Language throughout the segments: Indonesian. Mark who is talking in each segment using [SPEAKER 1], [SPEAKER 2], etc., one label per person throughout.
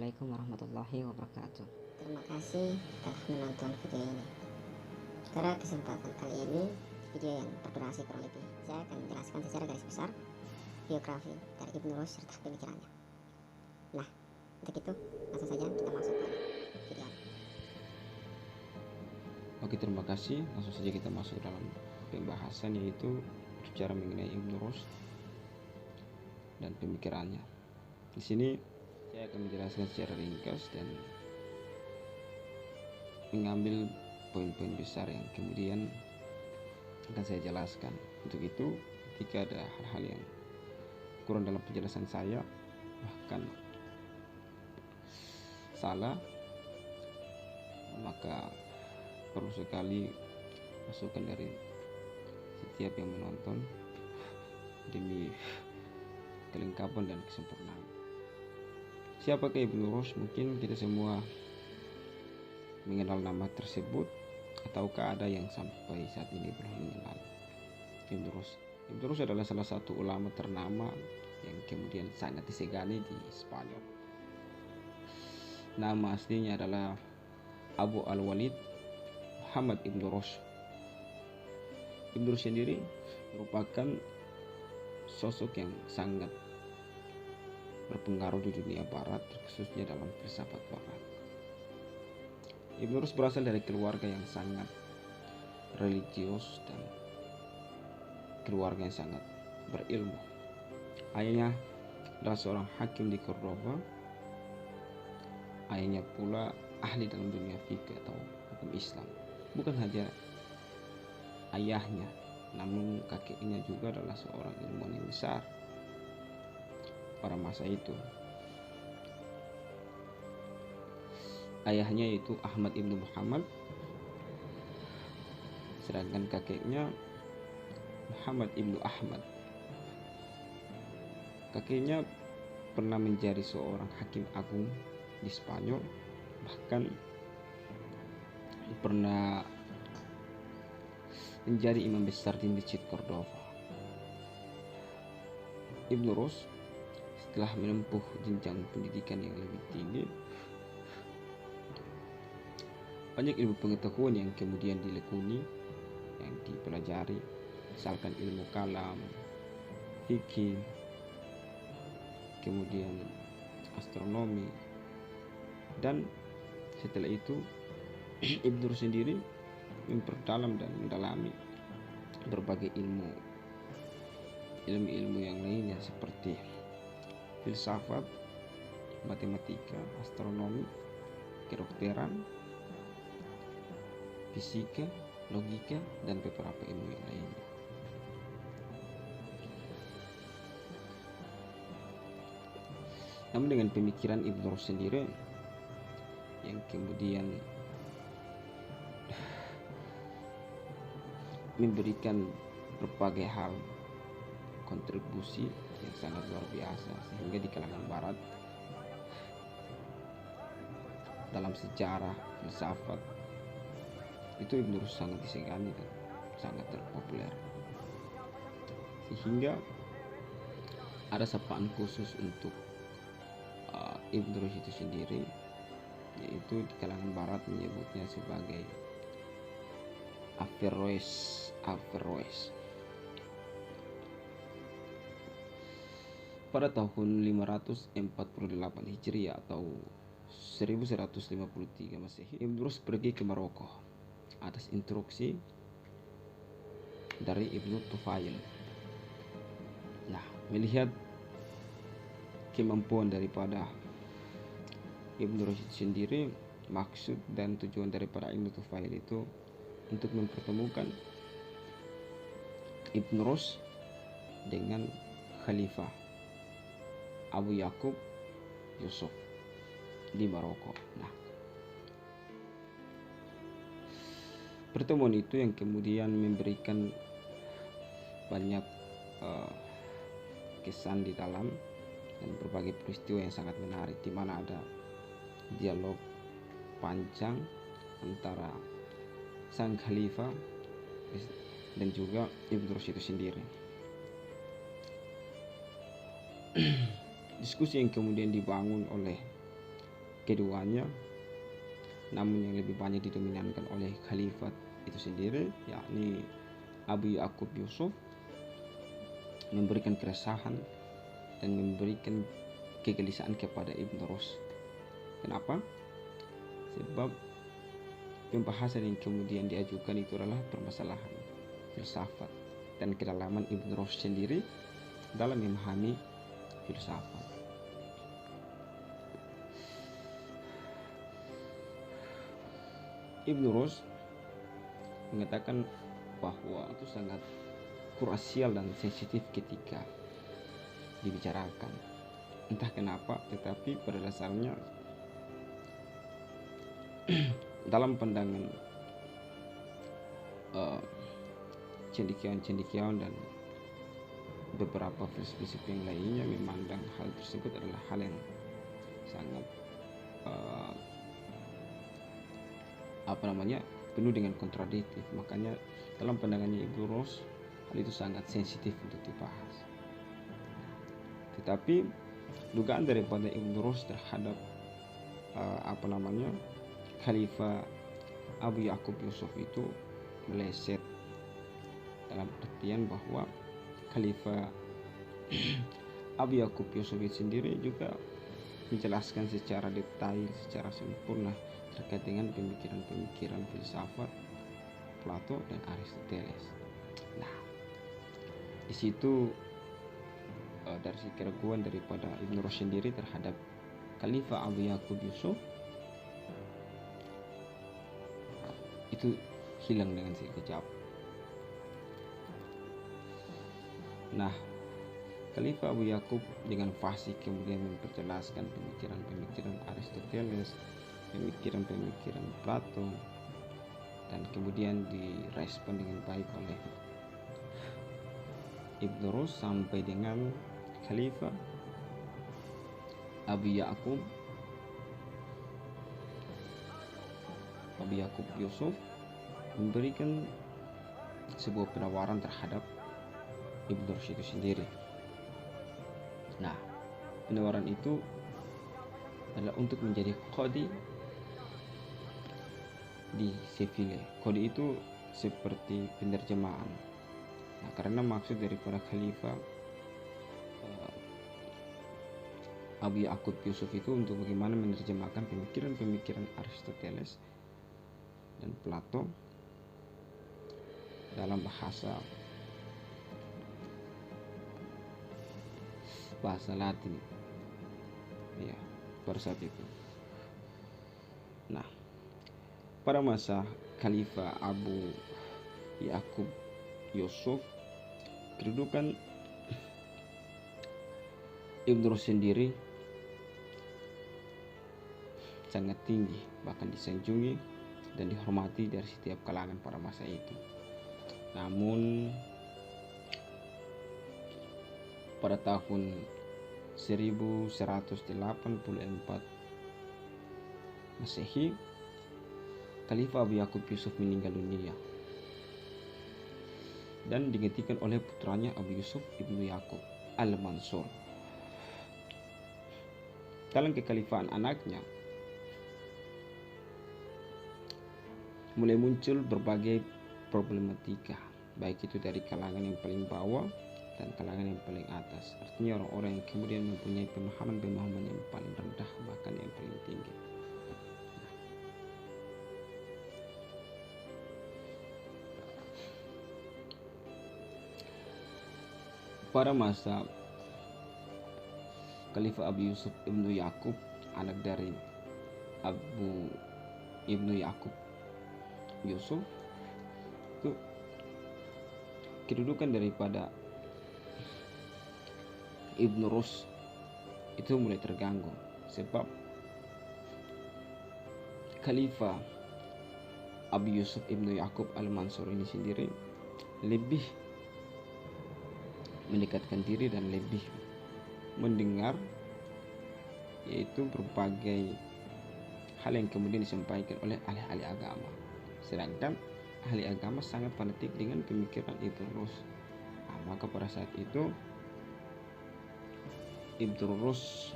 [SPEAKER 1] Assalamualaikum warahmatullahi wabarakatuh.
[SPEAKER 2] Terima kasih telah menonton video ini. Pada kesempatan kali ini, video yang berdurasi kurang lebih, saya akan menjelaskan secara garis besar biografi dari Ibnu Rushd serta pemikirannya. Nah, untuk itu langsung saja kita masuk ke video.
[SPEAKER 3] Oke, terima kasih. Langsung saja kita masuk dalam pembahasan, yaitu bicara mengenai Ibnu Rushd dan pemikirannya. Di sini saya akan menjelaskan secara ringkas dan mengambil poin-poin besar yang kemudian akan saya jelaskan. Untuk itu, ketika ada hal-hal yang kurang dalam penjelasan saya, bahkan salah, maka perlu sekali masukan dari setiap yang menonton demi kelengkapan dan kesempurnaan. Siapakah Ibnu Rushd? Mungkin kita semua mengenal nama tersebut, ataukah ada yang sampai saat ini belum mengenal Ibnu Rushd? Ibnu Rushd adalah salah satu ulama ternama yang kemudian sangat disegani di Spanyol. Nama aslinya adalah Abu Al-Walid Muhammad Ibnu Rushd. Ibnu Rushd sendiri merupakan sosok yang sangat berpengaruh di dunia barat, khususnya dalam filsafat barat. Ibnu Rushd berasal dari keluarga yang sangat religius dan keluarga yang sangat berilmu. Ayahnya adalah seorang hakim di Cordoba. Ayahnya pula ahli dalam dunia fikih atau hukum Islam. Bukan saja ayahnya, namun kakeknya juga adalah seorang ilmuwan yang besar pada masa itu. Ayahnya yaitu Ahmad ibnu Muhammad, sedangkan kakeknya Muhammad ibnu Ahmad. Kakeknya pernah menjadi seorang hakim agung di Spanyol, bahkan pernah menjadi imam besar di Masjid Cordoba. Ibnu Rushd setelah menempuh jenjang pendidikan yang lebih tinggi, banyak ilmu pengetahuan yang kemudian dilekuni, yang dipelajari, misalkan ilmu kalam, fikih, kemudian astronomi, dan setelah itu Ibnu Rushd sendiri memperdalam dan mendalami berbagai ilmu yang lainnya seperti filsafat, matematika, astronomi, kedokteran, fisika, logika, dan beberapa ilmu yang lainnya. Namun dengan pemikiran Ibnu Rushd sendiri yang kemudian memberikan berbagai hal kontribusi yang sangat luar biasa, sehingga di kalangan barat dalam sejarah filsafat itu Ibnu Rushd sangat disegani dan sangat terpopuler, sehingga ada sapaan khusus untuk Ibnu Rushd itu sendiri, yaitu di kalangan barat menyebutnya sebagai Averroes. Pada tahun 548 Hijriah atau 1153 Masehi, Ibnu Rushd pergi ke Maroko atas instruksi dari Ibnu Tufail. Nah, melihat kemampuan daripada Ibnu Rushd sendiri, maksud dan tujuan daripada Ibnu Tufail itu untuk mempertemukan Ibnu Rushd dengan Khalifah Abu Yakub Yusuf di Maroko. Nah, pertemuan itu yang kemudian memberikan banyak kesan di dalam dan berbagai peristiwa yang sangat menarik, di mana ada dialog panjang antara sang khalifah dan juga Ibnu Rushd itu sendiri. Diskusi yang kemudian dibangun oleh keduanya, namun yang lebih banyak didominankan oleh khalifat itu sendiri, yakni Abu Ya'qub Yusuf, memberikan keresahan dan memberikan kegelisahan kepada Ibn Rushd. Kenapa? Sebab pembahasan yang kemudian diajukan itu adalah permasalahan filsafat dan kedalaman Ibn Rushd sendiri dalam memahami filsafat. Ibn Rushd mengatakan bahwa itu sangat krusial dan sensitif ketika dibicarakan. Entah kenapa, tetapi pada dasarnya dalam pandangan cendekiawan dan beberapa filsuf yang lainnya memandang hal tersebut adalah hal yang sangat penuh dengan kontradiktif. Makanya dalam pandangannya Ibn Rushd, hal itu sangat sensitif untuk dibahas. Tetapi dugaan daripada Ibn Rushd terhadap Khalifah Abu Ya'qub Yusuf itu meleset, dalam artian bahwa Khalifah Abu Ya'qub Yusuf itu sendiri juga menjelaskan secara detail, secara sempurna terkait dengan pemikiran-pemikiran filsafat Plato dan Aristoteles. Nah, di situ dari keraguan daripada Ibn Rushd sendiri terhadap Khalifah Abu Ya'qub Yusuf itu hilang dengan sekejap. Nah, Khalifah Abu Ya'qub dengan fasih kemudian memperjelaskan pemikiran-pemikiran Aristoteles, pemikiran-pemikiran Plato, dan kemudian direspon dengan baik oleh Ibn Rushd sampai dengan Khalifah Abu Ya'qub Yusuf memberikan sebuah penawaran terhadap Ibn Rushd itu sendiri. Nah, penawaran itu adalah untuk menjadi qadi di Seville. Qadi itu seperti penerjemahan. Nah, karena maksud daripada Khalifah Abu Ya'qub Yusuf itu untuk bagaimana menerjemahkan pemikiran-pemikiran Aristoteles dan Plato dalam bahasa Latin, ya, pada saat itu. Nah, pada masa Khalifah Abu Ya'qub Yusuf, kedudukan Ibn Rushd sendiri sangat tinggi, bahkan disanjungi dan dihormati dari setiap kalangan pada masa itu. Namun pada tahun 1184 Masehi, Khalifah Abu Ya'qub Yusuf meninggal dunia dan digantikan oleh putranya Abu Yusuf ibnu Ya'qub Al-Mansur. Dalam kekhalifahan anaknya mulai muncul berbagai problematika, baik itu dari kalangan yang paling bawah dan kalangan yang paling atas. Artinya orang-orang yang kemudian mempunyai pemahaman yang paling rendah bahkan yang paling tinggi. Pada masa Khalifah Abu Yusuf ibnu Ya'qub, anak dari Abu ibnu Ya'qub Yusuf, itu kedudukan daripada Ibn Rushd itu mulai terganggu, sebab Khalifah Abu Yusuf ibnu Ya'qub Al-Mansur ini sendiri lebih mendekatkan diri dan lebih mendengar, yaitu berbagai hal yang kemudian disampaikan oleh ahli-ahli agama. Sedangkan ahli agama sangat fanatik dengan pemikiran Ibn Rushd. Nah, maka pada saat itu Ibn Rushd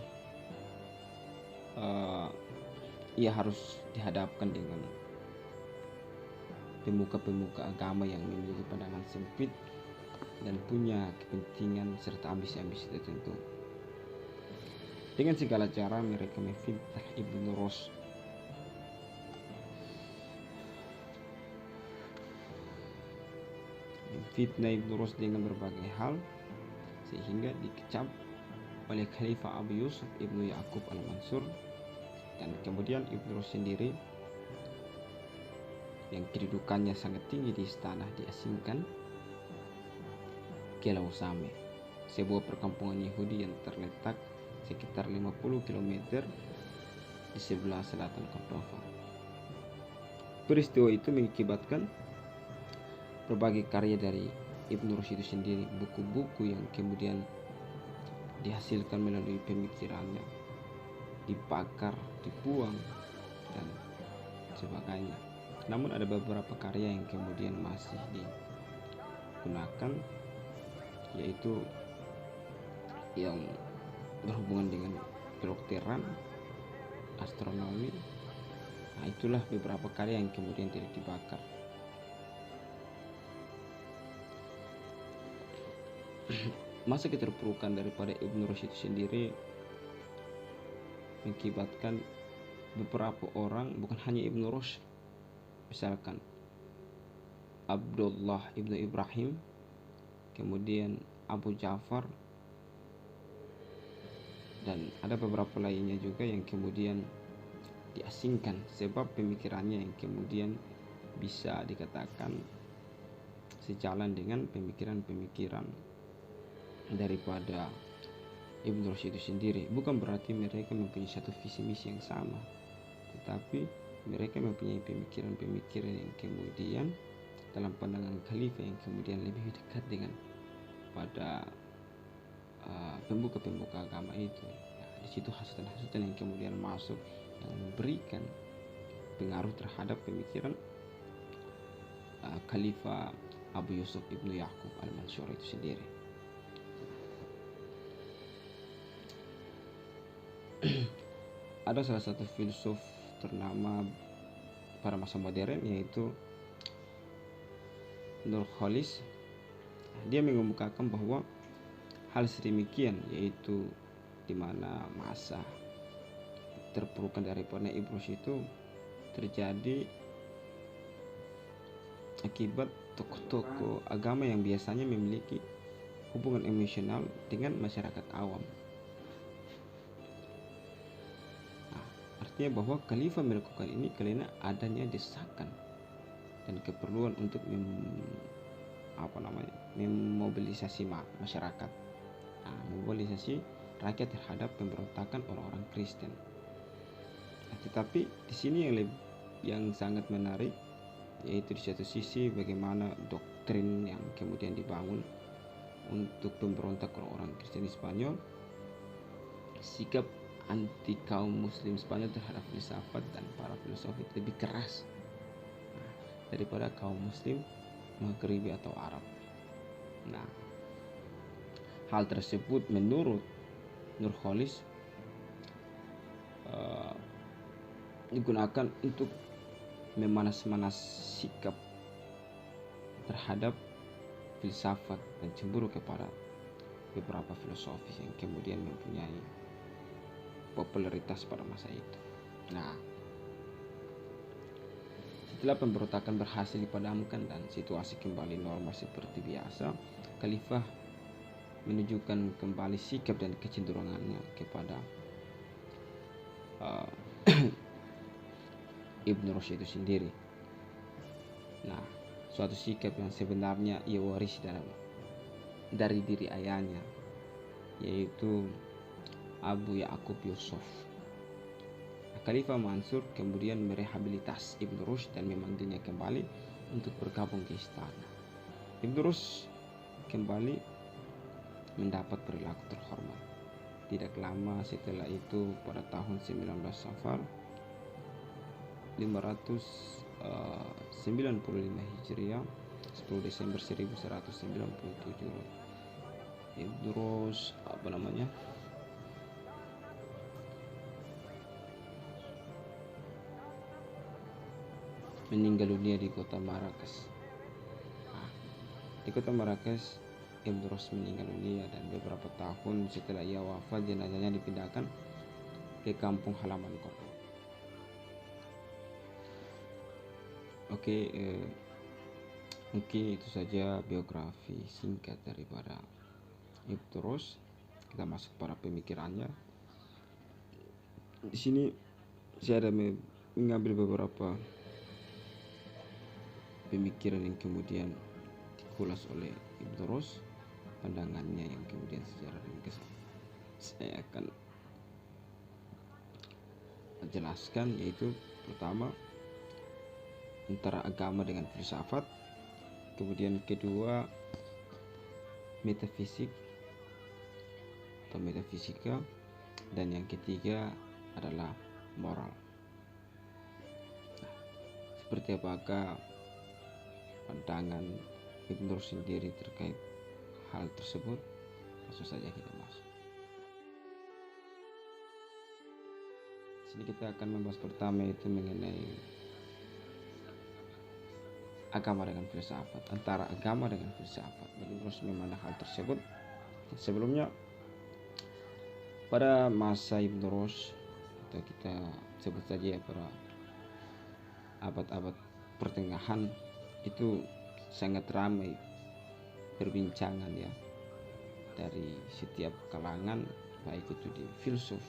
[SPEAKER 3] ia harus dihadapkan dengan pemuka-pemuka agama yang memiliki pandangan sempit dan punya kepentingan serta ambisi-ambisi tertentu. Dengan segala cara mereka memfitnah Ibnu Rushd. Memfitnah Ibnu Rushd dengan berbagai hal sehingga dikecam oleh Khalifah Abu Yusuf Ibnu Yaqub Al-Mansur, dan kemudian Ibnu Rushd sendiri yang kedudukannya sangat tinggi di istana diasingkan ke Lausame, sebuah perkampungan Yahudi yang terletak sekitar 50 km di sebelah selatan Cordova. Peristiwa itu mengakibatkan berbagai karya dari Ibnu Rushd itu sendiri, buku-buku yang kemudian dihasilkan melalui pemikirannya dibakar, dibuang, dan sebagainya. Namun ada beberapa karya yang kemudian masih digunakan, yaitu yang berhubungan dengan kedokteran, astronomi. Nah, itulah beberapa karya yang kemudian tidak dibakar. Masa keterpurukan daripada Ibnu Rushd itu sendiri mengakibatkan beberapa orang, bukan hanya Ibnu Rushd, misalkan Abdullah Ibnu Ibrahim, kemudian Abu Ja'far, dan ada beberapa lainnya juga yang kemudian diasingkan sebab pemikirannya yang kemudian bisa dikatakan sejalan dengan pemikiran-pemikiran daripada Ibnu Rushd itu sendiri. Bukan berarti mereka mempunyai satu visi misi yang sama, tetapi mereka mempunyai pemikiran-pemikiran yang kemudian dalam pandangan khalifah yang kemudian lebih dekat dengan pada pembuka-pembuka agama itu. Nah, di situ hasutan-hasutan yang kemudian masuk yang memberikan pengaruh terhadap pemikiran Khalifah Abu Yusuf Ibnu Yaqub Al-Mansur itu sendiri. Ada salah satu filsuf ternama pada masa modern, yaitu Nurcholish. Dia mengemukakan bahwa hal sedemikian, yaitu di mana masa terpurukan daripada Ibnu Rushd itu terjadi akibat tokoh-tokoh agama yang biasanya memiliki hubungan emosional dengan masyarakat awam. Artinya bahwa khalifah melakukan ini karena adanya desakan dan keperluan untuk memobilisasi masyarakat, memobilisasi rakyat terhadap pemberontakan orang-orang Kristen. Tetapi di sini yang sangat menarik, yaitu di satu sisi bagaimana doktrin yang kemudian dibangun untuk pemberontak orang-orang Kristen di Spanyol, sikap anti kaum muslim Spanyol terhadap filsafat dan para filosof lebih keras daripada kaum muslim Maghribi atau Arab. Nah, hal tersebut menurut Nurcholish digunakan untuk memanas-manas sikap terhadap filsafat dan cemburu kepada beberapa filosofis yang kemudian mempunyai popularitas pada masa itu. Nah, setelah pemberontakan berhasil dipadamkan dan situasi kembali normal seperti biasa, khalifah menunjukkan kembali sikap dan kecenderungannya kepada Ibnu Rushd itu sendiri. Nah, suatu sikap yang sebenarnya ia warisi dari diri ayahnya, yaitu Abu Ya'qub Yusuf. Khalifah Mansur kemudian merehabilitas Ibnu Rushd dan memanggilnya kembali untuk bergabung ke istana. Ibnu Rushd kembali mendapat perilaku terhormat. Tidak lama setelah itu, pada tahun 19 Safar 595 Hijriah, 10 Desember 1197, Ibnu Rushd meninggal dunia di kota Marrakesh. Nah, di kota Marrakesh Ibn Rushd meninggal dunia, dan beberapa tahun setelah ia wafat jenazahnya dipindahkan ke kampung halaman kota. Oke, mungkin itu saja biografi singkat daripada Ibn Rushd. Kita masuk pada pemikirannya. Di sini saya ada mengambil beberapa pemikiran yang kemudian dikulas oleh Ibn Rushd, pandangannya yang kemudian secara ringkas saya akan jelaskan, yaitu pertama antara agama dengan filsafat, kemudian kedua metafisik atau metafisika, dan yang ketiga adalah moral. Nah, seperti apakah pandangan Ibn Rushd sendiri terkait hal tersebut? Langsung saja kita masuk. Sini kita akan membahas pertama itu mengenai agama dengan filsafat, antara agama dengan filsafat. Ibn Rushd memandang hal tersebut. Sebelumnya pada masa Ibn Rushd, atau kita sebut saja ya pada abad-abad pertengahan, itu sangat ramai perbincangan ya dari setiap kalangan, baik itu di filsuf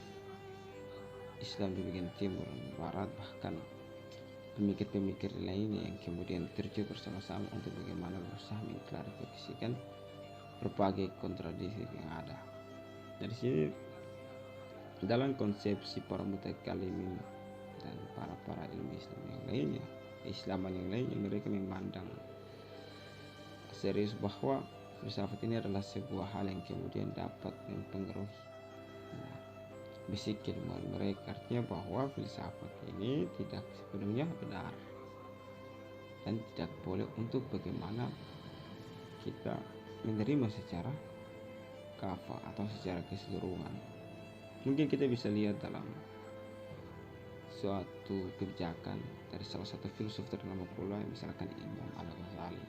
[SPEAKER 3] Islam di bagian timur dan barat, bahkan pemikir-pemikir lainnya yang kemudian terjun bersama-sama untuk bagaimana berusaha mengklarifikasikan berbagai kontradiksi yang ada. Dari sini dalam konsepsi para mutakallimin dan para ilmu Islam yang lainnya, Islaman yang lainnya, mereka memandang serius bahwa filsafat ini adalah sebuah hal yang kemudian dapat mempengaruhi basic keilmuan mereka. Artinya bahwa filsafat ini tidak sepenuhnya benar dan tidak boleh untuk bagaimana kita menerima secara kafah atau secara keseluruhan. Mungkin kita bisa lihat dalam suatu kebijakan dari salah satu filsuf ternama pula, misalkan Imam Al-Ghazali.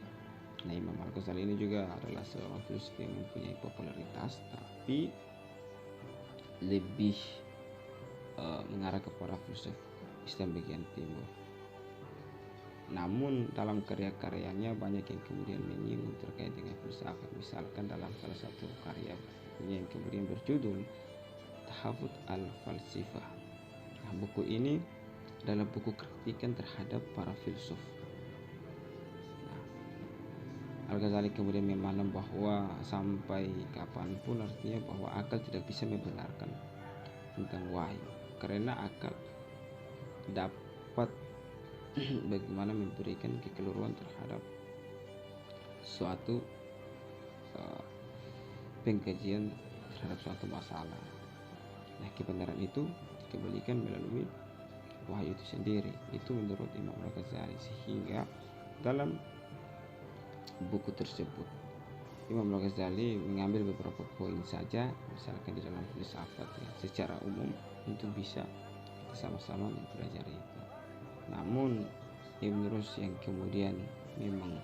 [SPEAKER 3] Nah, Imam Al-Ghazali ini juga adalah seorang filsuf yang mempunyai popularitas, tapi lebih mengarah kepada filsuf Islam bagian timur. Namun dalam karya-karyanya banyak yang kemudian menyinggung terkait dengan filsafat. Misalkan dalam salah satu karya yang kemudian berjudul Tahafut al-Falsifah. Nah, buku ini adalah buku kritikan terhadap para filsuf. Nah, Al-Ghazali kemudian memandang bahwa sampai kapanpun, artinya bahwa akal tidak bisa membenarkan tentang wahyu, karena akal dapat bagaimana memberikan kekeliruan terhadap suatu pengkajian terhadap suatu masalah. Nah, kebenaran itu dikembalikan melalui wahyu itu sendiri. Itu menurut Imam Al-Ghazali. Sehingga dalam buku tersebut Imam Al-Ghazali mengambil beberapa poin saja, misalkan di dalam filsafat ya, secara umum untuk bisa sama-sama mempelajari itu. Namun Ibn Rushd yang kemudian memang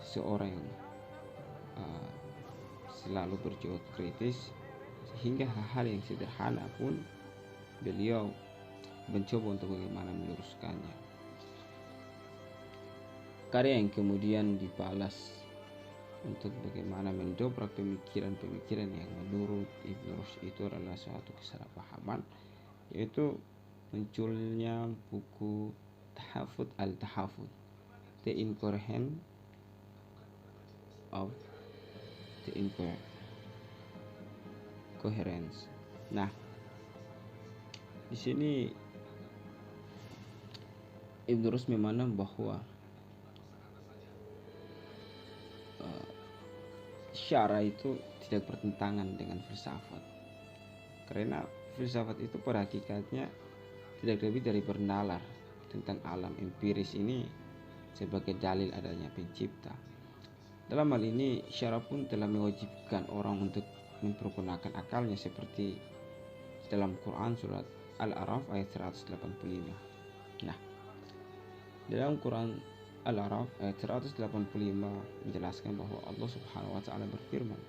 [SPEAKER 3] seorang yang selalu berjiwa kritis, sehingga hal-hal yang sederhana pun beliau mencoba untuk bagaimana meluruskannya. Karya yang kemudian dibalas untuk bagaimana mendobrak pemikiran-pemikiran yang menurut Ibn Rushd itu adalah suatu kesalahpahaman, yaitu munculnya buku Tahafut al-Tahafut, The Incoherence of the Incoherence. Nah, di sini Ibn Rushd memandang bahwa syara itu tidak bertentangan dengan filsafat, karena filsafat itu pada hakikatnya tidak lebih dari bernalar tentang alam empiris ini sebagai dalil adanya pencipta. Dalam hal ini syara pun telah mewajibkan orang untuk mempergunakan akalnya, seperti dalam Quran surat Al-A'raf ayat 185. Nah, Dalam Quran Al-A'raf ayat 185 menjelaskan bahwa Allah Subhanahu wa taala berfirman,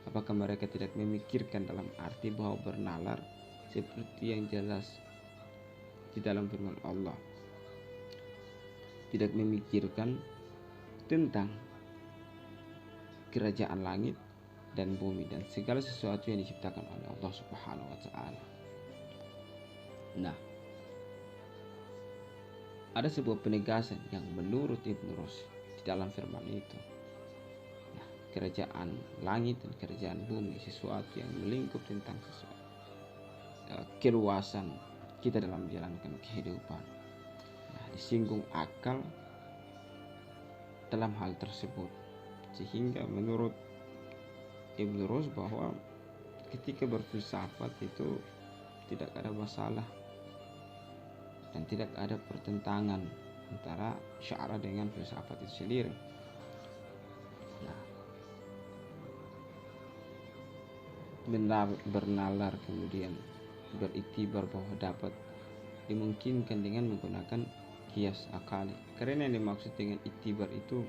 [SPEAKER 3] apakah mereka tidak memikirkan dalam arti bahwa bernalar seperti yang jelas di dalam firman Allah, tidak memikirkan tentang kerajaan langit dan bumi dan segala sesuatu yang diciptakan oleh Allah Subhanahu wa taala. Nah, ada sebuah penegasan yang menurut Ibnu Rushd di dalam firman itu. Nah, kerajaan langit dan kerajaan bumi sesuatu yang melingkup tentang sesuatu keluasan kita dalam menjalankan kehidupan. Nah, disinggung akal dalam hal tersebut, sehingga menurut Ibnu Rushd bahwa ketika berfilsafat itu tidak ada masalah dan tidak ada pertentangan antara syara dengan filsafat itu sendiri. Nah, bernalar kemudian beriktibar bahwa dapat dimungkinkan dengan menggunakan kias akali. Karena yang dimaksud dengan iktibar itu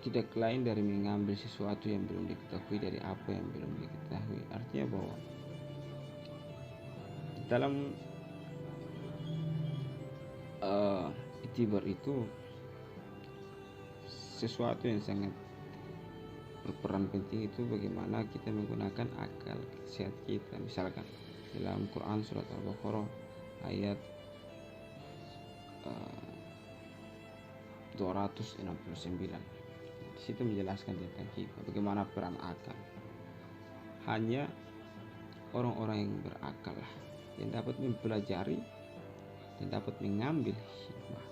[SPEAKER 3] tidak lain dari mengambil sesuatu yang belum diketahui dari apa yang belum diketahui. Artinya bahwa dalam iktibar itu sesuatu yang sangat berperan penting itu bagaimana kita menggunakan akal sehat kita. Misalkan dalam Quran surat Al-Baqarah ayat 269, di situ menjelaskan tentang hikmah, bagaimana peran akal. Hanya orang-orang yang berakal yang dapat mempelajari dan dapat mengambil hikmah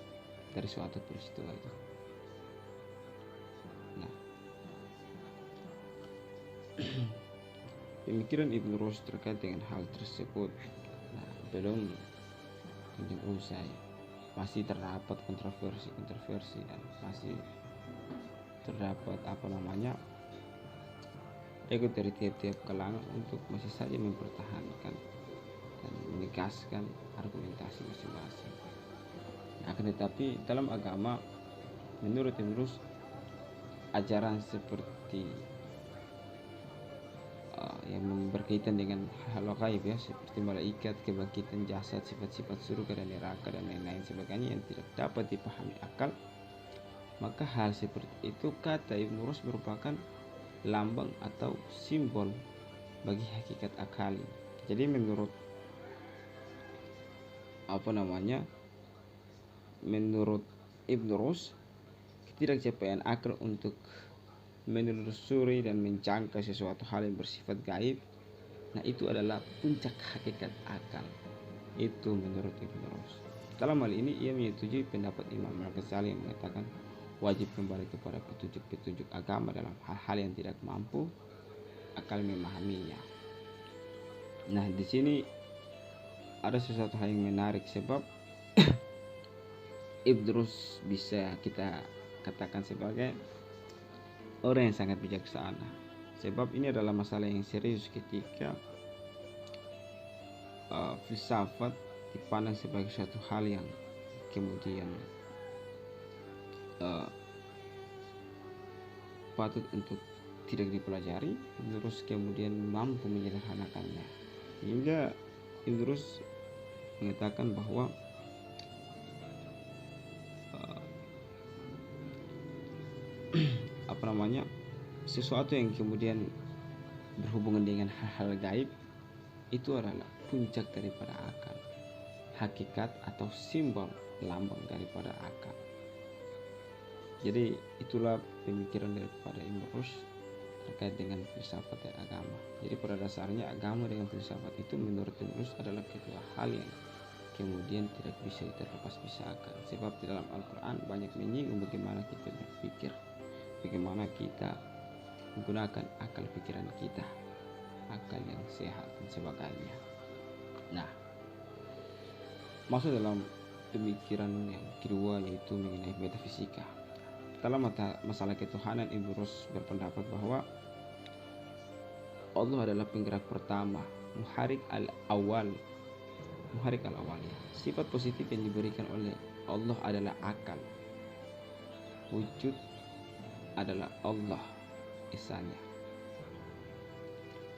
[SPEAKER 3] dari suatu peristiwa itu. Nah, pemikiran Ibnu Rushd terkait dengan hal tersebut belum kunjung usai. Masih terdapat kontroversi dan masih terdapat ego dari tiap-tiap kalangan untuk masih saja mempertahankan dan menegaskan argumentasi masing-masing. Akan tetapi dalam agama menurut Ibnu Rushd ajaran seperti yang berkaitan dengan hal gaib seperti malaikat, kebangkitan jasad, sifat-sifat surga dan neraka dan lain-lain sebagainya yang tidak dapat dipahami akal, maka hal seperti itu kata Ibnu Rushd merupakan lambang atau simbol bagi hakikat akali. Jadi menurut menurut Ibnu Rushd, ketidakcapaian akal untuk menelusuri dan mencangka sesuatu hal yang bersifat gaib, nah itu adalah puncak hakikat akal. Itu menurut Ibnu Rushd. Dalam hal ini ia menyetujui pendapat Imam Al-Ghazali yang mengatakan wajib kembali kepada petunjuk-petunjuk agama dalam hal-hal yang tidak mampu akal memahaminya. Nah, di sini ada sesuatu hal yang menarik, sebab Ibnu Rushd bisa kita katakan sebagai orang yang sangat bijaksana, sebab ini adalah masalah yang serius ketika filsafat dipandang sebagai suatu hal yang kemudian patut untuk tidak dipelajari, terus kemudian mampu menyederhanakannya, sehingga Ibnu Rushd mengatakan bahwa sesuatu yang kemudian berhubungan dengan hal-hal gaib itu adalah puncak daripada akal, hakikat atau simbol lambang daripada akal. Jadi itulah pemikiran daripada Ibnu Rushd terkait dengan filsafat dan agama. Jadi pada dasarnya agama dengan filsafat itu menurut Ibnu Rushd adalah kedua hal yang kemudian tidak bisa terlepas pisahkan, sebab di dalam Al-Quran banyak menyinggung bagaimana kita berpikir, bagaimana kita menggunakan akal pikiran kita, akal yang sehat dan sebagainya. Nah, masuk dalam pemikiran yang kedua, yaitu mengenai metafisika. Dalam masalah ketuhanan, Ibnu Rushd berpendapat bahwa Allah adalah penggerak pertama, muharik al-awal muharrik al-awaliyah. Sifat positif yang diberikan oleh Allah adalah akal. Wujud adalah Allah esanya.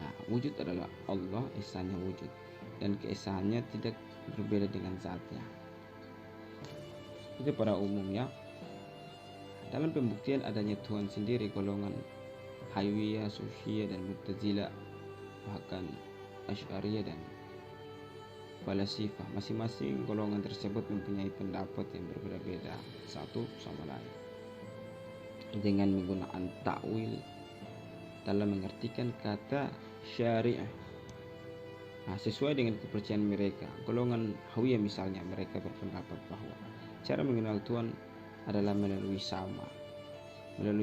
[SPEAKER 3] Nah, wujud adalah Allah esanya wujud, dan keesaannya tidak berbeda dengan zatnya. Itu pada umumnya. Dalam pembuktian adanya Tuhan sendiri, golongan Hayawiyah, Sufiyah, dan Mu'tazilah, bahkan Asy'ariyah dan Falasifah, masing-masing golongan tersebut mempunyai pendapat yang berbeda-beda satu sama lain dengan menggunakan takwil dalam mengartikan kata syariah. Nah, sesuai dengan kepercayaan mereka, golongan Hawiyah misalnya, mereka berpendapat bahwa cara mengenal Tuhan adalah melalui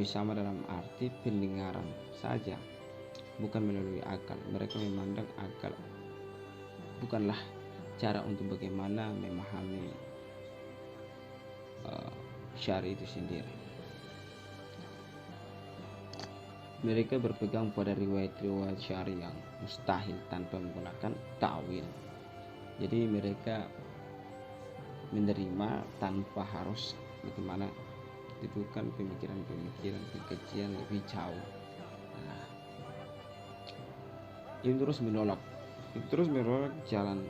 [SPEAKER 3] sama dalam arti pendengaran saja, bukan melalui akal. Mereka memandang akal bukanlah cara untuk bagaimana memahami syari itu sendiri. Mereka berpegang pada riwayat-riwayat syari yang mustahil tanpa menggunakan ta'wil. Jadi mereka menerima tanpa harus bagaimana dudukan pemikiran kekejian lebih jauh. Nah, Ibn terus menolak jalan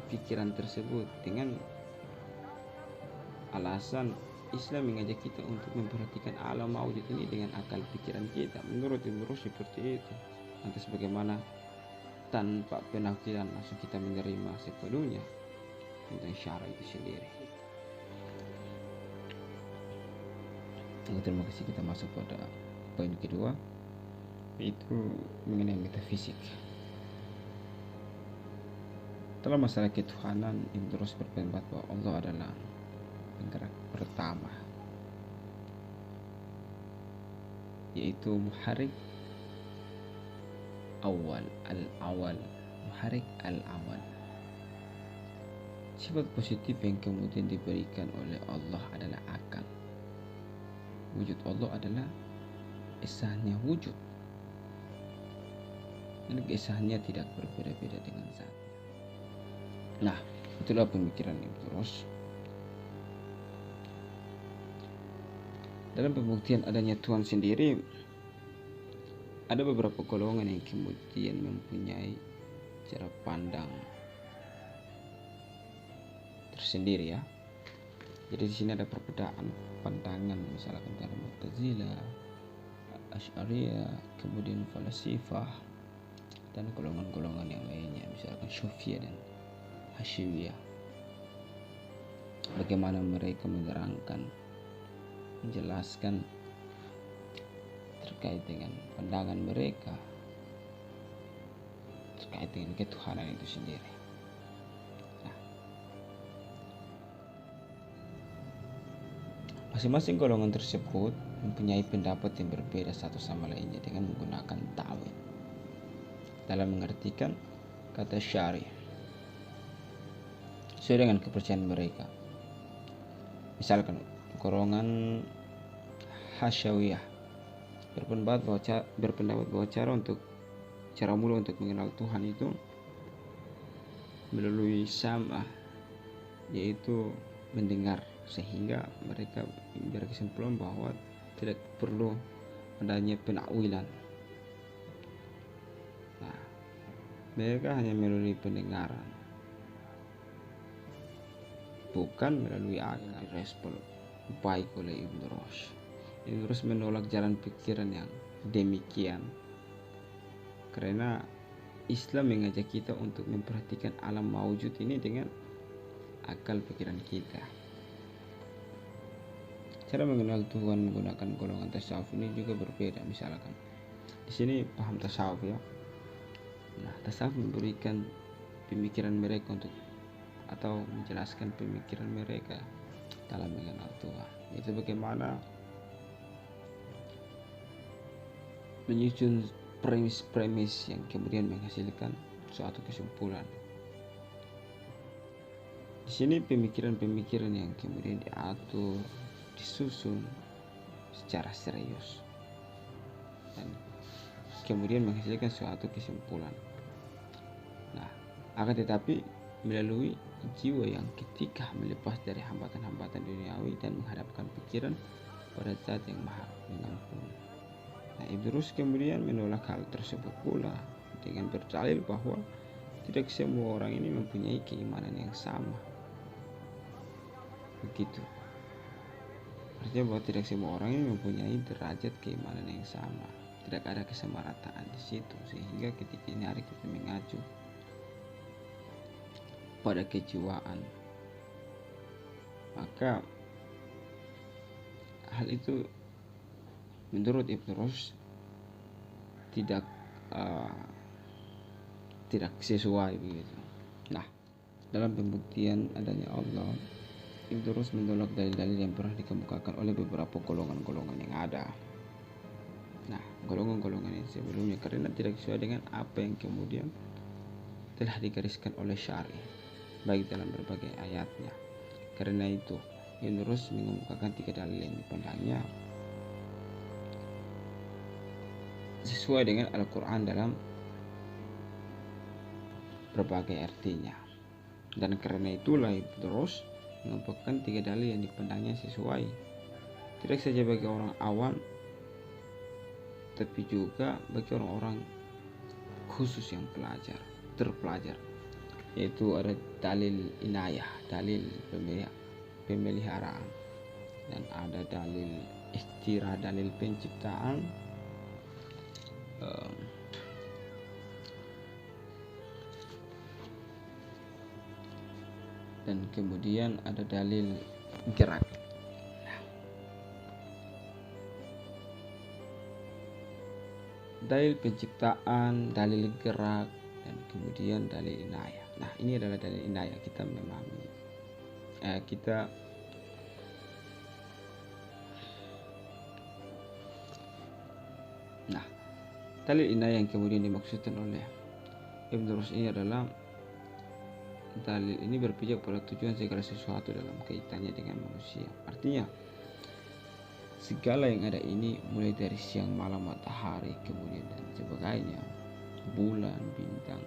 [SPEAKER 3] pikiran tersebut dengan alasan Islam mengajak kita untuk memperhatikan alam maujud ini dengan akal pikiran kita. Menurut Ibn Rushd seperti itu. Lantas bagaimana tanpa penafsiran langsung kita menerima sepenuhnya tentang syara itu sendiri. Terima kasih. Kita masuk pada poin kedua, yaitu mengenai metafisik. Dalam masalah ketuhanan, Ibn Rushd berpendapat bahwa Allah adalah penggerak pertama, yaitu muharrik al-awal. Sifat positif yang kemudian diberikan oleh Allah adalah akal. Wujud Allah adalah esahnya wujud, dan keesahnya tidak berbeda-beda dengan zatnya. Nah, itulah pemikiran Ibn Rushd. Dalam pembuktian adanya Tuhan sendiri, ada beberapa golongan yang kemudian mempunyai cara pandang tersendiri ya. Jadi di sini ada perbedaan pandangan, misalkan dari Mu'tazilah, Asy'ariyah, kemudian Falasifah, dan golongan-golongan yang lainnya, misalkan Syufiyah dan Hasyimiyah. Bagaimana mereka menjelaskan terkait dengan pandangan mereka terkait dengan ketuhanan itu sendiri. Nah, masing-masing golongan tersebut mempunyai pendapat yang berbeda satu sama lainnya dengan menggunakan ta'wil dalam mengartikan kata syari sesuai dengan kepercayaan mereka. Misalkan golongan Hasyawiyah berpendapat bahwa cara mula untuk mengenal Tuhan itu melalui sama, yaitu mendengar, sehingga mereka berkesimpulan bahwa tidak perlu adanya penakwilan. Nah, mereka hanya melalui pendengaran, bukan melalui akal. Respon baik oleh Ibn Rushd. Ibn Rushd menolak jalan pikiran yang demikian karena Islam mengajak kita untuk memperhatikan alam maujud ini dengan akal pikiran kita. Cara mengenal Tuhan menggunakan golongan tasawuf ini juga berbeda. Misalkan di sini paham tasawuf ya. Nah, tasawuf memberikan pemikiran mereka atau menjelaskan pemikiran mereka dalam mengenal Tuhan. Itu bagaimana menyusun premis-premis yang kemudian menghasilkan suatu kesimpulan. Di sini pemikiran-pemikiran yang kemudian diatur, disusun secara serius dan kemudian menghasilkan suatu kesimpulan. Nah, akan tetapi melalui jiwa yang ketika melepas dari hambatan-hambatan duniawi dan menghadapkan pikiran pada Zat yang Maha Mengampuni. Nah, Ibn Rushd kemudian menolak hal tersebut pula dengan berdalil bahwa tidak semua orang ini mempunyai keimanan yang sama. Begitu. Artinya bahwa tidak semua orang ini mempunyai derajat keimanan yang sama. Tidak ada kesamarataan di situ, sehingga ketika ini hari kita mengacu pada kejiwaan, maka hal itu menurut Ibn Rushd tidak sesuai begitu. Nah, dalam pembuktian adanya Allah, Ibn Rushd menolak dalil-dalil yang pernah dikemukakan oleh beberapa golongan-golongan yang ada. Nah, golongan-golongan yang sebelumnya karena tidak sesuai dengan apa yang kemudian telah digariskan oleh syari, baik dalam berbagai ayatnya. Karena itu, Ibn Rushd mengemukakan 3 dalil yang dipandangnya sesuai dengan Al-Quran dalam berbagai artinya. Dan karena itulah Ibn Rushd mengemukakan 3 dalil yang dipandangnya sesuai, tidak saja bagi orang awam, tapi juga bagi orang-orang khusus yang terpelajar, yaitu ada dalil inayah, dalil pemeliharaan, dan ada dalil ikhtirah, dalil penciptaan, dan kemudian ada dalil gerak. Dalil penciptaan, dalil gerak, dan kemudian dalil inayah. Nah, ini adalah dalil inayah. Kita memahami Nah, dalil inayah yang kemudian dimaksudkan oleh Ibn Rushd ini adalah dalil ini berpijak pada tujuan segala sesuatu dalam kaitannya dengan manusia. Artinya, segala yang ada ini, mulai dari siang, malam, matahari, kemudian dan sebagainya, bulan, bintang,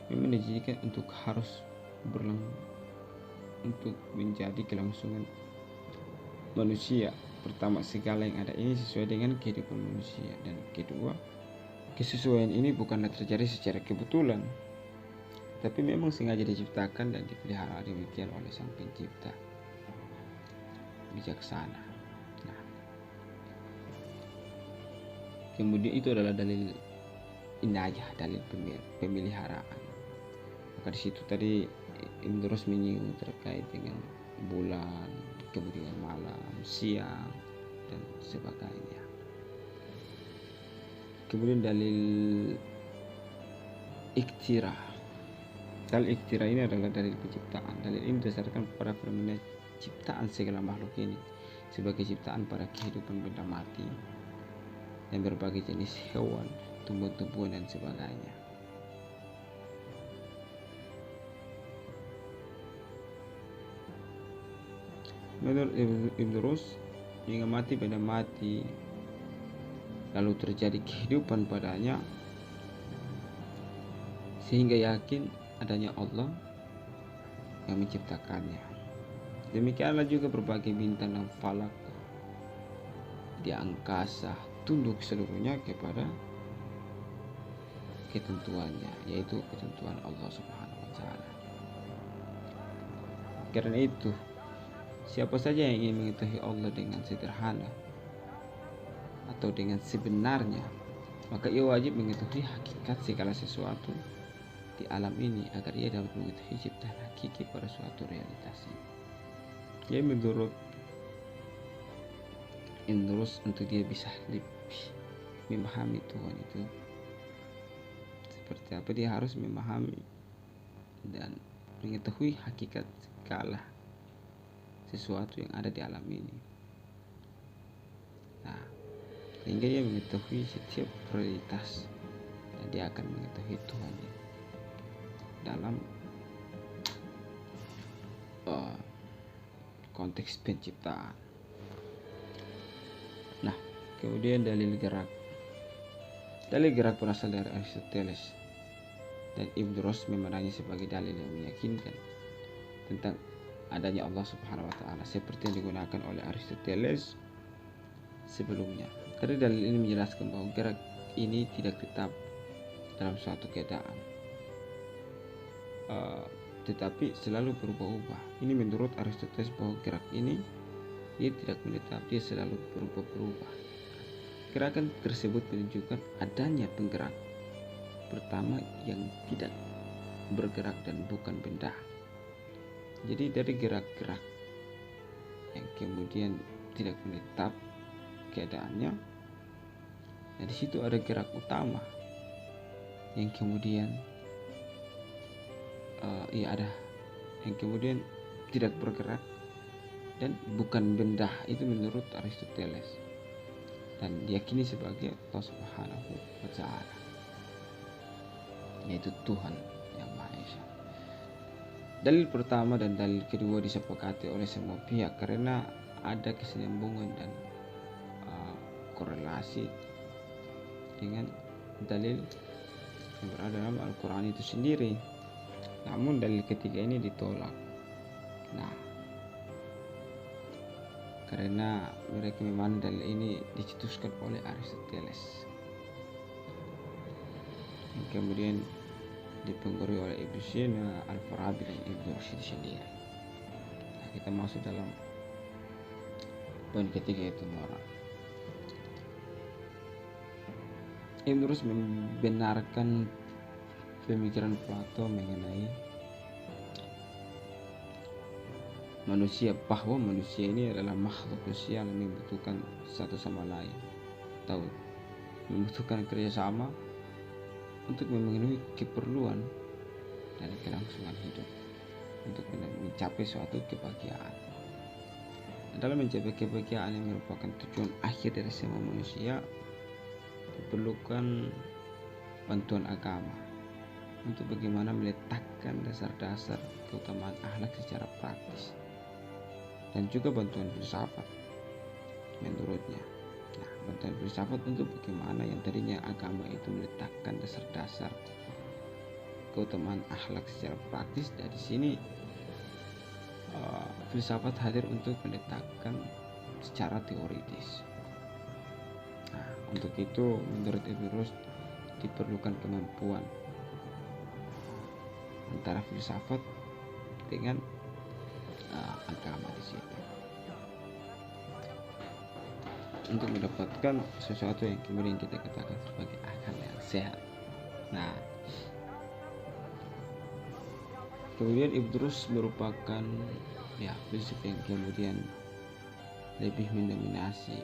[SPEAKER 3] memang dijadikan untuk untuk menjadi kelangsungan manusia. Pertama, segala yang ada ini sesuai dengan kehidupan manusia, dan kedua, kesesuaian ini bukanlah terjadi secara kebetulan, tapi memang sengaja diciptakan dan dipelihara demikian oleh Sang Pencipta bijaksana. Nah, kemudian itu adalah dalil inayah, dalil pemeliharaan. Maka di situ tadi Ibn Rushd menyinggung terkait dengan bulan, kemudian malam, siang, dan sebagainya. Kemudian dalil iktirah. Dalil iktirah ini adalah dalil penciptaan. Dalil ini didasarkan pada fenomena ciptaan segala makhluk ini sebagai ciptaan pada kehidupan benda mati dan berbagai jenis hewan, tumbuh-tumbuhan, dan sebagainya. Menurut Ibn Rushd, jika mati benda mati lalu terjadi kehidupan padanya sehingga yakin adanya Allah yang menciptakannya. Demikianlah juga berbagai bintang dan falak di angkasa tunduk seluruhnya kepada ketentuannya, yaitu ketentuan Allah Subhanahu wa Ta'ala. Karena itu, siapa saja yang ingin mengetahui Allah dengan sederhana atau dengan sebenarnya, maka ia wajib mengetahui hakikat segala sesuatu di alam ini agar ia dapat mengetahui ciptaan hakiki pada suatu realitas ini. Ya, menurut untuk dia bisa lebih memahami Tuhan itu seperti apa, dia harus memahami dan mengetahui hakikat segala sesuatu yang ada di alam ini. Nah, sehingga dia mengetahui setiap prioritas dan dia akan mengetahui Tuhan dalam konteks penciptaan. Nah, kemudian dalil gerak. Dalil gerak berasal dari Aristoteles dan Ibn Rushd memandangnya sebagai dalil yang meyakinkan tentang adanya Allah Subhanahu wa taala seperti yang digunakan oleh Aristoteles sebelumnya. Karena dalil ini menjelaskan bahwa gerak ini tidak tetap dalam suatu keadaan, tetapi selalu berubah-ubah. Ini menurut Aristoteles bahwa gerak ini dia tidak menetap, dia selalu berubah-ubah. Gerakan tersebut menunjukkan adanya penggerak pertama yang tidak bergerak dan bukan benda. Jadi dari gerak-gerak yang kemudian tidak menetap keadaannya, nah di situ ada gerak utama yang kemudian ada yang kemudian tidak bergerak dan bukan benda. Itu menurut Aristoteles dan diyakini sebagai Allah Subhanahu wa taala, yaitu Tuhan yang Maha Esa. Dalil pertama dan dalil kedua disepakati oleh semua pihak karena ada kesinambungan dan korelasi dengan dalil yang berada dalam Al-Quran itu sendiri. Namun dalil ketiga ini ditolak. Nah, karena mereka memang dalil ini dicetuskan oleh Aristoteles yang kemudian dipengaruhi oleh Ibnu Sina, Al-Farabi dan Ibnu Rushd sendiri. Nah, kita masuk dalam poin ketiga, yaitu moral. Ibnu Rushd membenarkan pemikiran Plato mengenai manusia, bahwa manusia ini adalah makhluk sosial yang membutuhkan satu sama lain atau membutuhkan kerjasama untuk memenuhi keperluan dan kelangsungan hidup untuk mencapai suatu kebahagiaan. Dalam mencapai kebahagiaan yang merupakan tujuan akhir dari semua manusia, diperlukan bantuan agama untuk bagaimana meletakkan dasar-dasar keutamaan akhlak secara praktis, dan juga bantuan filsafat menurutnya. Nah, bantuan filsafat untuk bagaimana yang tadinya agama itu meletakkan dasar-dasar keutamaan akhlak secara praktis, dari sini filsafat hadir untuk meletakkan secara teoritis. Nah, untuk itu menurut Ibnu Rushd diperlukan kemampuan antara filsafat dengan agama di situ untuk mendapatkan sesuatu yang kemudian kita katakan sebagai akal yang sehat. Nah, kemudian Ibnu Rushd merupakan filsuf yang kemudian lebih mendominasi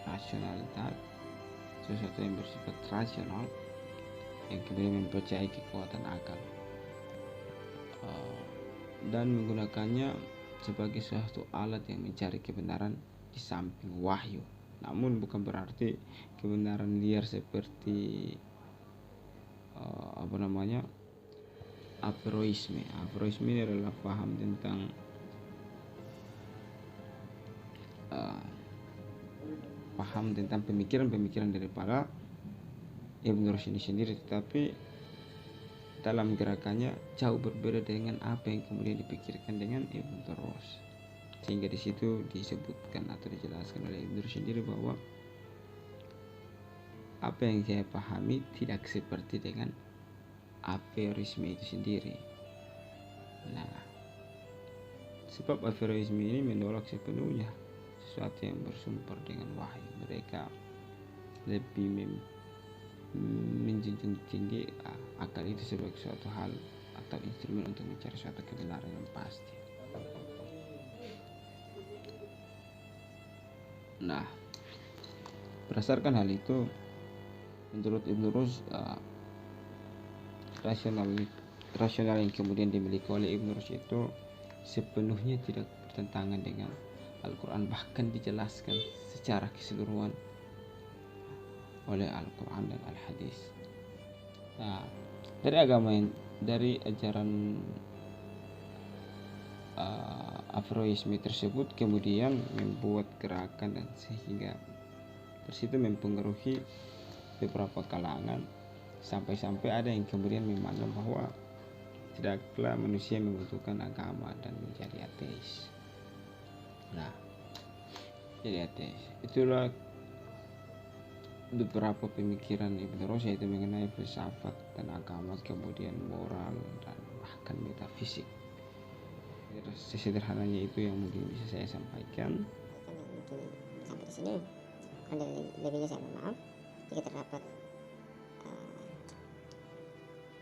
[SPEAKER 3] rasionalitas, sesuatu yang bersifat rasional yang kemudian mempercayai kekuatan akal dan menggunakannya sebagai suatu alat yang mencari kebenaran di samping wahyu. Namun bukan berarti kebenaran liar seperti averroisme. Averroisme ini adalah paham tentang pemikiran-pemikiran daripada Ibnu Rushd ini sendiri, tetapi dalam gerakannya jauh berbeda dengan apa yang kemudian dipikirkan dengan Ibnu Rushd, sehingga di situ disebutkan atau dijelaskan oleh Ibnu Rushd sendiri bahwa apa yang saya pahami tidak seperti dengan averroisme itu sendiri. Nah, sebab averroisme ini menolak sepenuhnya sesuatu yang bersumber dengan wahyu. Mereka lebih menjunjung tinggi akal itu sebagai suatu hal atau instrumen untuk mencari suatu kebenaran yang pasti. Nah, berdasarkan hal itu, menurut Ibnu Rushd, rasional yang kemudian dimiliki oleh Ibnu Rushd itu sepenuhnya tidak bertentangan dengan Al-Quran, bahkan dijelaskan secara keseluruhan oleh Al-Quran dan Al-Hadis. Nah, dari ajaran averroisme tersebut kemudian membuat gerakan dan sehingga tersitu mempengaruhi beberapa kalangan, sampai-sampai ada yang kemudian memandang bahwa tidaklah manusia membutuhkan agama dan menjadi ateis. Nah, jadi ateis itulah beberapa pemikiran Ibnu Rushd itu mengenai filsafat dan agama, kemudian moral dan bahkan metafisik. Sesederhananya itu yang mungkin bisa saya sampaikan.
[SPEAKER 2] Mungkin sampai di sini. Kurang lebihnya saya mohon maaf jika terdapat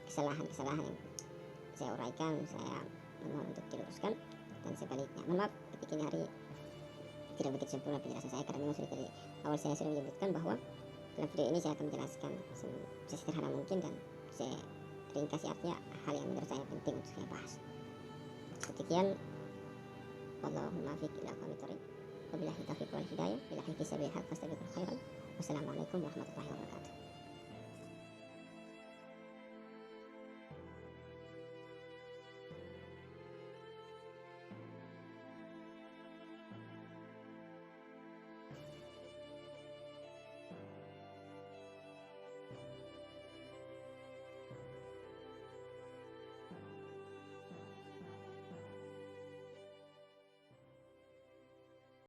[SPEAKER 2] kesalahan-kesalahan yang saya uraikan. Saya mohon untuk diluruskan, dan sebaliknya mohon maaf ketika ini hari tidak begitu sempurna penjelasan saya, karena memang sudah dari awal saya sudah menyebutkan bahwa dalam video ini saya akan menjelaskan sesederhana mungkin dan saya ringkasi artinya hal yang menurut saya penting untuk saya bahas. Sekian, wallahumma fiq ila aqwamit thoriq, wabillahi taufiq wal hidayah, billahi fi sabilillah fastabiqul khairat. Wassalamualaikum warahmatullahi wabarakatuh.